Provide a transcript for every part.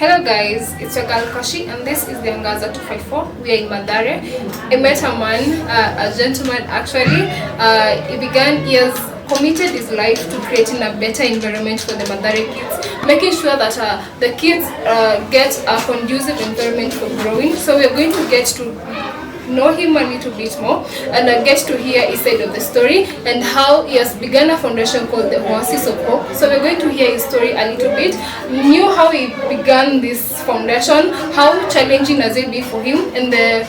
Hello guys, it's your girl Koshi and this is the Angaza 254. We are in Mathare. I met a man, a gentleman actually. He began years committed his life to creating a better environment for the Mathare kids, making sure that the kids get a conducive environment for growing. So we are going to get to know him a little bit more and get to hear his side of the story and how he has begun a foundation called the Oasis of Hope. So we're going to hear his story a little bit, knew how he began this foundation, how challenging has it been for him, and the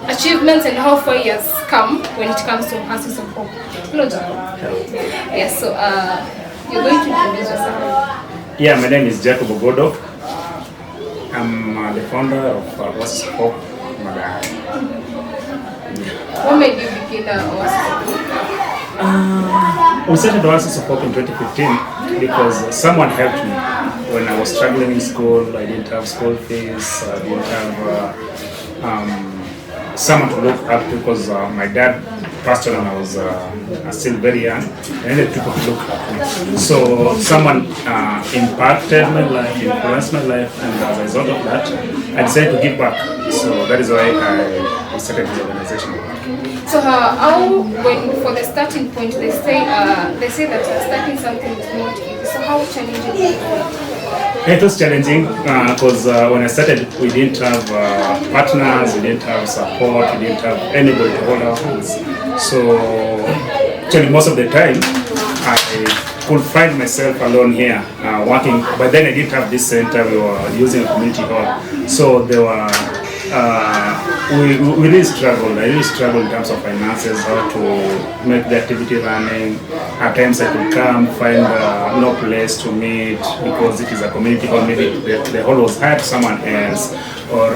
achievements and how far he has come when it comes to Oasis of Hope. Hello, Jacob. Hello. Yes, so you're going to introduce yourself. Yeah, my name is Jacob Ogodo. I'm the founder of Oasis of Hope, Mathare. What made you begin Oasis of Hope? We started Oasis of Hope in 2015 because someone helped me when I was struggling in school. I didn't have school fees. I didn't have someone to look up to because my dad passed on when I was still very young. I needed people to look up to me. So someone impacted my life, influenced my life, and as a result of that, I decided to give back. So that is why I started this organization. So how, when for the starting point, they say that starting something is not easy. So how challenging is it? It was challenging because when I started, we didn't have partners, we didn't have support, we didn't have anybody to hold our hands. So actually most of the time, I could find myself alone here working. But then I didn't have this center, we were using a community hall. So there were we really struggled. I really struggled in terms of finances, how to make the activity running. At times I could come, find no place to meet because it is a community hall. Maybe the hall was hired someone else, or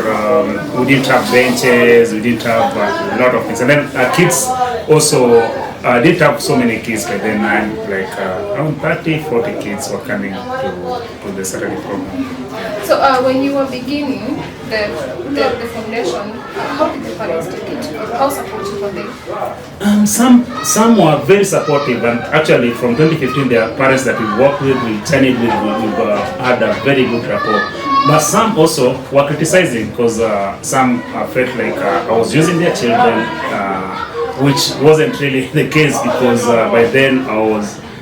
we didn't have benches, we didn't have a lot of things. And then kids also didn't have so many kids by then. Like around 30-40 kids were coming to the Saturday program. So when you were beginning the foundation, how did the parents take it? How supportive were they? Some were very supportive, and actually from 2015 there are parents that we worked with, we trained with, we've had a very good rapport. But some also were criticizing because some felt like I was using their children, which wasn't really the case because by then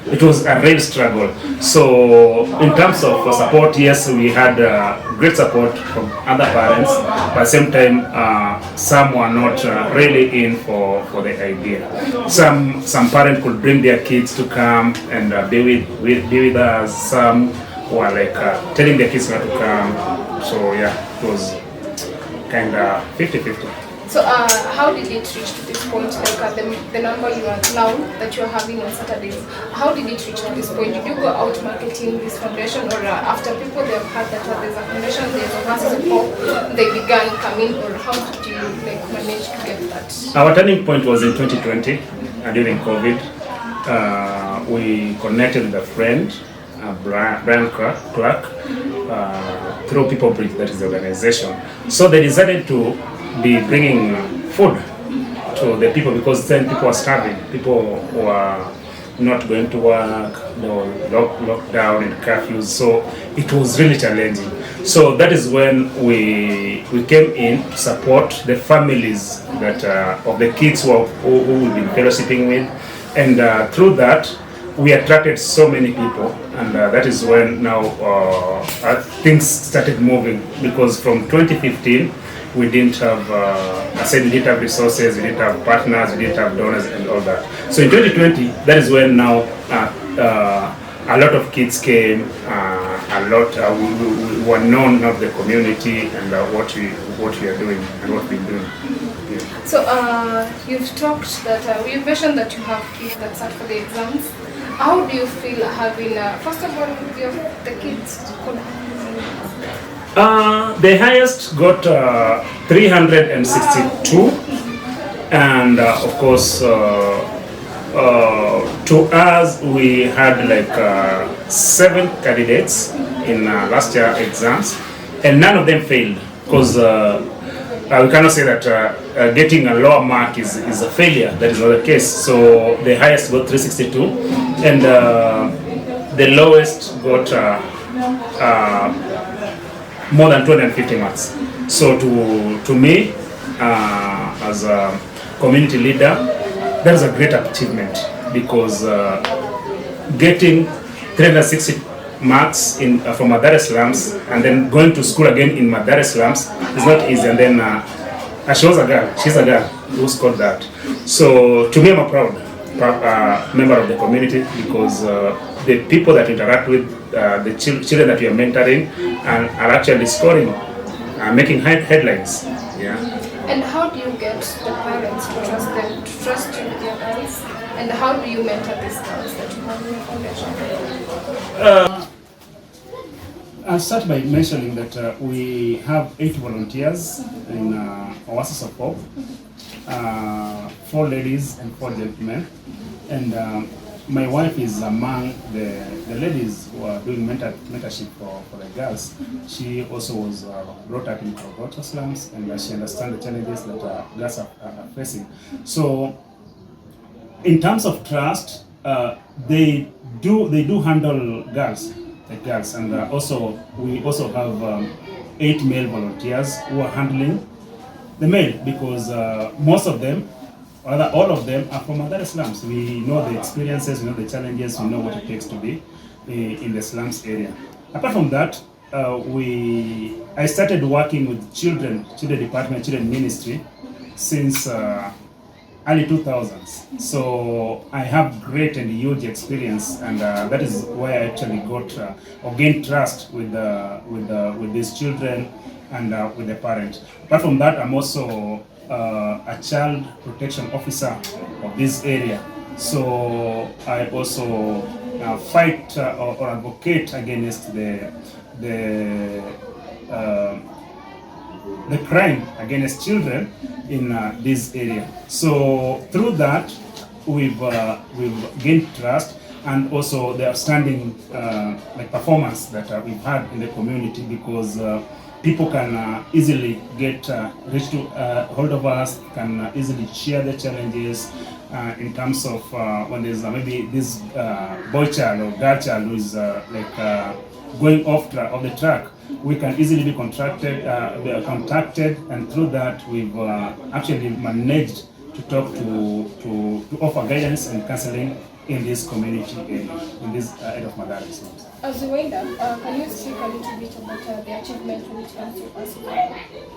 it was a real struggle. So in terms of support, yes, we had great support from other parents, but at the same time, some were not really in for the idea. Some parents could bring their kids to come and be with us. Some were like telling their kids not to come. So yeah, it was kind of 50-50. So how did it reach to this point, like the number you are now that you are having on Saturdays, how did it reach to this point? Did you go out marketing this foundation, or after people they have heard that there's a foundation, there's a Oasis of Hope, they began coming, or how did you manage to get that? Our turning point was in 2020 during COVID. We connected with a friend, Brian Clark, through People Bridge, that is the organization. So they decided to be bringing food to the people because then people were starving. People were not going to work, they were locked down in curfews, so it was really challenging. So that is when we came in to support the families that of the kids who we've been fellowshipping with, and through that we attracted so many people, and that is when now things started moving, because from 2015 we didn't have, I said we didn't have resources, we didn't have partners, we didn't have donors and all that. So in 2020, that is when now a lot of kids came, we were known of the community and what we are doing and what we're doing. Yeah. So you've talked that, you mentioned that you have kids that sat for the exams. How do you feel having, first of all, the kids? The highest got 362, and of course to us we had like 7 candidates in last year exams, and none of them failed, because we cannot say that getting a lower mark is a failure. That is not the case. So the highest got 362, and the lowest got more than 250 marks. So to me, as a community leader, that is a great achievement, because getting 360 marks from Mathare slums and then going to school again in Mathare slums is not easy. And then she's a girl who scored that. So to me, I'm a proud member of the community, because the people that interact with the children that we are mentoring and are actually scoring, making headlines. Yeah. And how do you get the parents to trust you with your girls? And how do you mentor these girls that you have in your foundation? I'll start by mentioning that we have 8 volunteers in Oasis of Hope, 4 ladies and 4 gentlemen. And my wife is among the ladies who are doing mentorship for the girls. She also was brought up in Kcpe slums, and she understands the challenges that girls are facing. So, in terms of trust, they do handle girls, and we also have 8 male volunteers who are handling the male, because most of them, all of them, are from Mathare slums. We know the experiences, we know the challenges, we know what it takes to be in the slums area. Apart from that, I started working with children department, children ministry since early 2000s. So I have great and huge experience, and that is why I actually gained trust with these children and with the parent. Apart from that, I'm also a child protection officer of this area. So I also fight or advocate against the crime against children in this area. So through that, we've gained trust, and also the outstanding performance that we've had in the community, because people can easily reach to hold of us, can easily share the challenges in terms of when there's maybe this boy child or girl child who is going off the track. We can easily be contacted, and through that we've actually managed to talk to offer guidance and counseling in this community area, in this area of Mathare. As we wind up, can you speak a little bit about the achievements when it comes to us?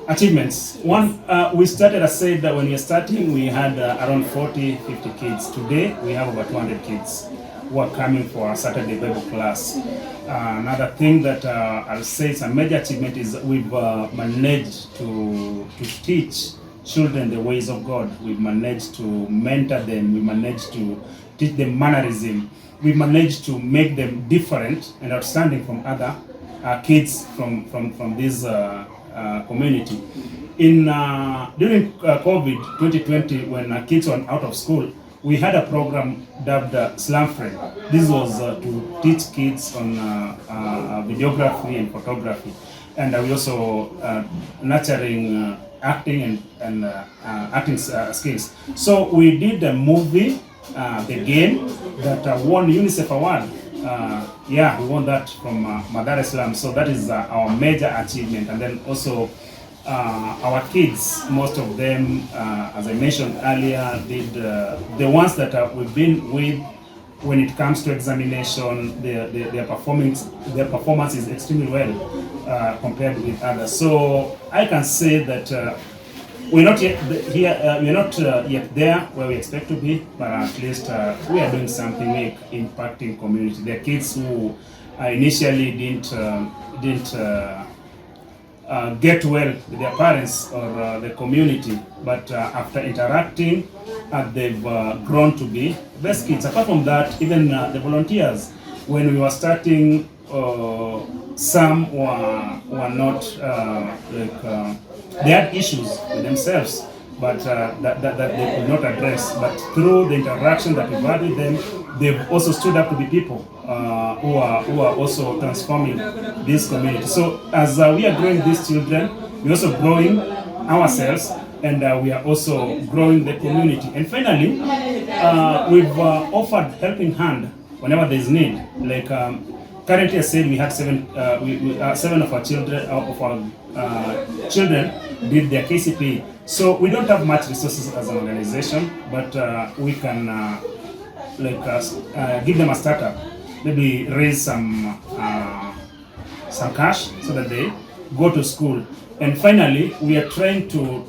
Achievements. One, we started, I said that when we were starting, we had around 40-50 kids. Today, we have about 200 kids who are coming for our Saturday Bible class. Another thing that I'll say is a major achievement is we've managed to teach children the ways of God. We've managed to mentor them. We managed to teach them mannerism. We managed to make them different and outstanding from other kids from this community. During COVID 2020, when kids were out of school, we had a program dubbed Slum Friend. This was to teach kids on videography and photography, and we also nurturing acting and acting skills. So we did a movie, The Game, that won UNICEF award. We won that from Mathare slum. So that is our major achievement. And then also our kids, most of them, as I mentioned earlier, did the ones that we've been with. When it comes to examination, their performance is extremely well compared with others. So I can say that we're not yet here. We're not yet there where we expect to be, but at least we are doing something. We're impacting community. There are kids who initially didn't get well with their parents or the community, but after interacting, they've grown to be best kids. Apart from that, even the volunteers, when we were starting, some were not they had issues with themselves, but that they could not address. But through the interaction that we've had with them, they've also stood up to be people who are also transforming this community. So as we are growing these children, we're also growing ourselves, and we are also growing the community. And finally, we've offered helping hand whenever there's need. Like currently, I said we had seven of our children did their Kcpe. So we don't have much resources as an organization, but we can give them a startup, maybe raise some cash so that they go to school. And finally, we are trying to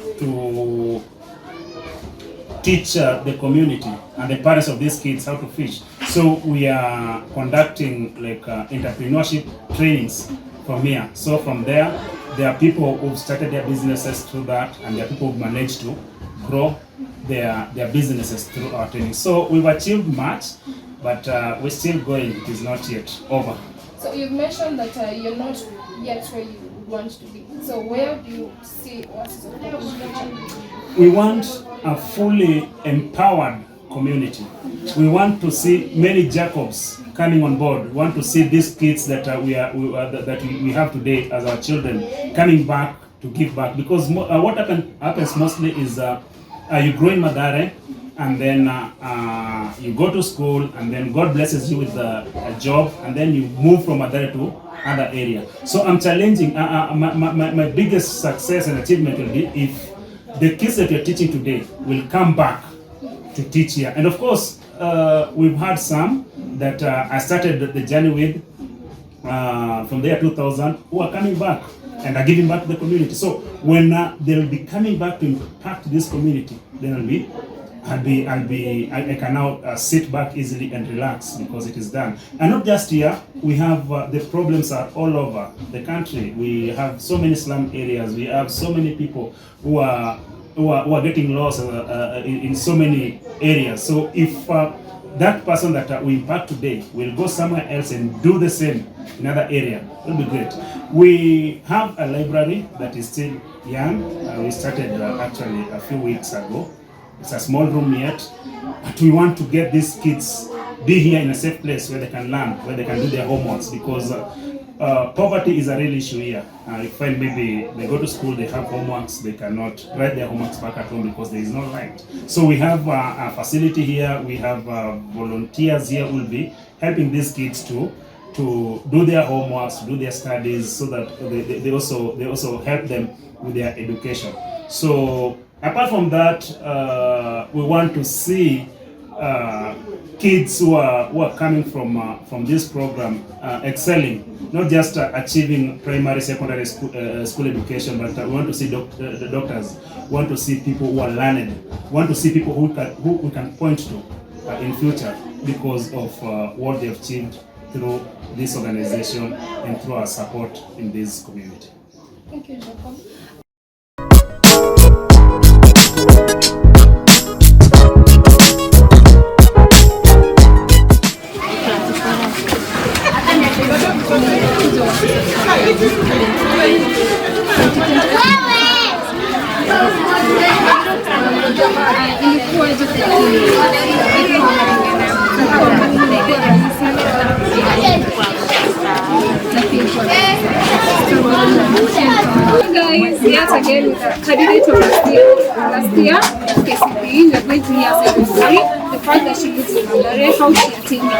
teach the community and the parents of these kids how to fish. So we are conducting entrepreneurship trainings from here. So from there are people who've started their businesses through that, and there are people who've managed to grow their businesses through our training. So we've achieved much, but we're still going. It is not yet over. So you've mentioned that you're not yet where you want to be. So where do you see Oasis of Hope in the future? We want a fully empowered community. We want to see many Jacobs coming on board. We want to see these kids that we have today as our children coming back to give back. Because what happens mostly is you grow in Mathare, and then you go to school, and then God blesses you with a job, and then you move from Mathare to other area. So I'm challenging. My biggest success and achievement will be if the kids that you're teaching today will come back to teach here. And of course, we've had some that I started the journey with from the year 2000 who are coming back and are giving back to the community. So when they'll be coming back to impact this community, then I can now sit back easily and relax because it is done. And not just here, we have the problems are all over the country. We have so many slum areas. We have so many people who are getting lost in so many areas. So if that person that we impact today will go somewhere else and do the same in another area, it will be great. We have a library that is still young. We started actually a few weeks ago. It's a small room yet, but we want to get these kids be here in a safe place where they can learn, where they can do their homeworks, because poverty is a real issue here. You find maybe they go to school, they have homeworks, they cannot write their homeworks back at home because there is no light. So we have a facility here, we have volunteers here who will be helping these kids to do their homeworks, to do their studies, so that they also help them with their education. So apart from that, we want to see kids who are coming from this program excelling, not just achieving primary, secondary school education, but we want to see the doctors, we want to see people who are learned, we want to see people who we can point to in future because of what they have achieved through this organization and through our support in this community. Thank you, Jacob. Guys, yet again with a candidate of last year, Kcpe. We are going to hear her story, the fact that she lives in Mathare, how she attained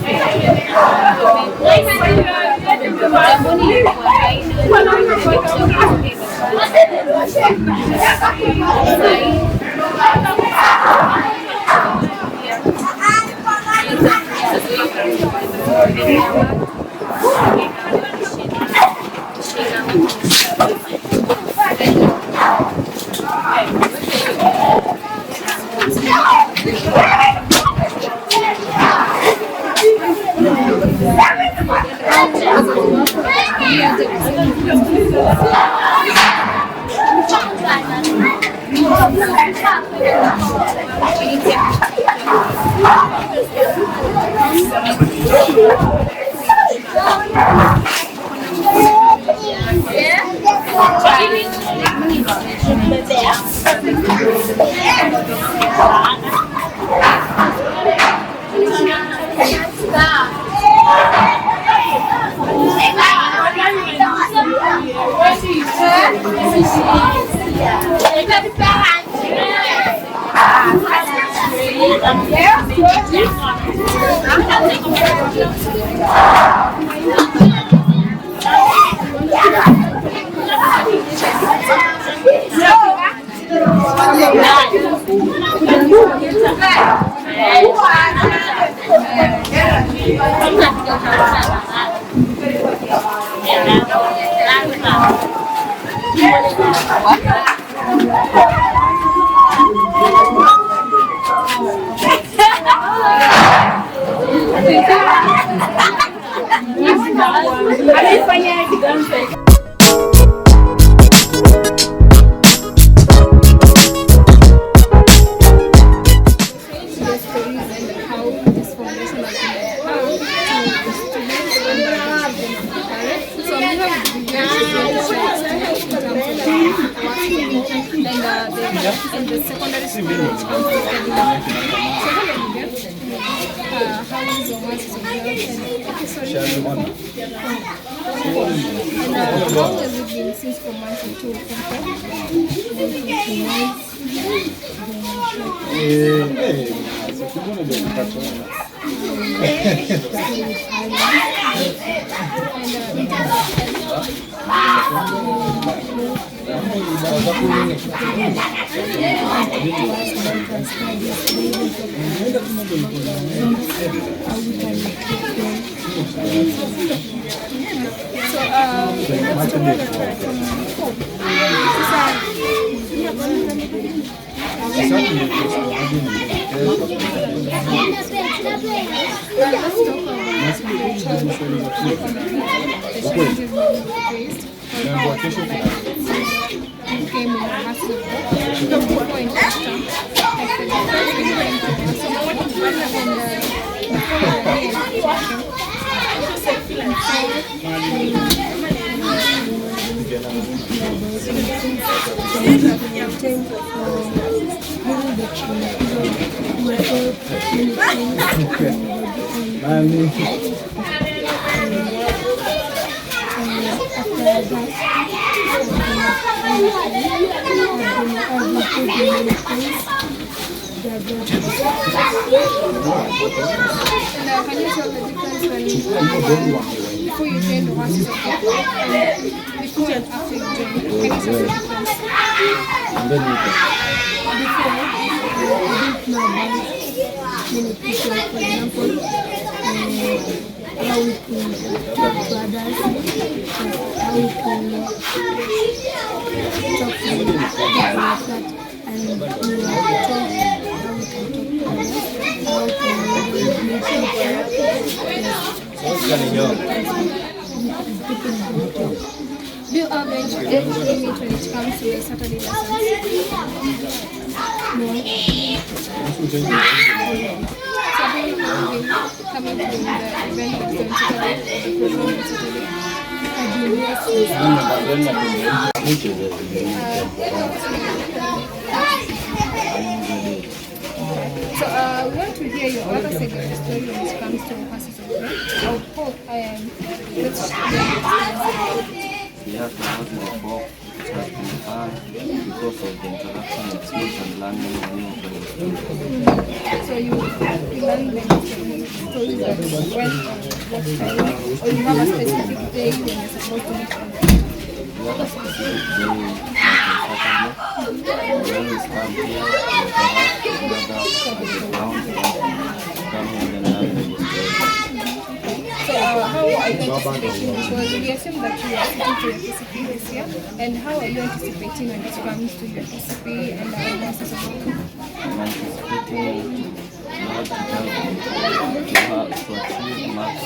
Can you tell the difference before you joined the Oasis of Hope and before and after you joined? Can you tell the difference? Before, I didn't know about many people, for example, how we can talk to others, how we can talk to people like that, and we were told how we can talk to others, how we can meet people. Do you have age limit when it comes to the Saturday lessons? No. So how long have you been coming to the event on Saturday, the program on Saturday? So we want to hear your other side of the story when it comes to Oasis of Hope. Let's Yes, Oasis of Hope. It has been fun because of the interaction with skills and learning new things. So you learn the stories that went on lifestyle, or you have a specific day when you're supposed to meet them? We have a specific day on Saturday. We always come here, we interact together at the ground, come here and learn the stories. So how are you anticipating, because we assume that you are sitting to your Kcpe this year, and how are you anticipating when it comes to your Kcpe and Oasis of Hope? I'm anticipating not to achieve marks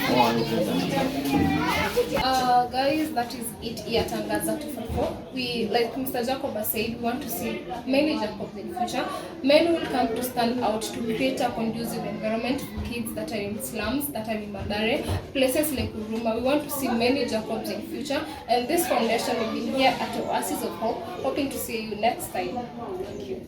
400. Guys, that is it here at Angaza 254. We, like Mr. Jacob has said, we want to see many Jacobs in future. Men will come to stand out to create a conducive environment for kids that are in slums, that are in Mathare, places like Uruma. We want to see many Jacobs in future, and this foundation will be here at Oasis of Hope, hoping to see you next time. Thank you.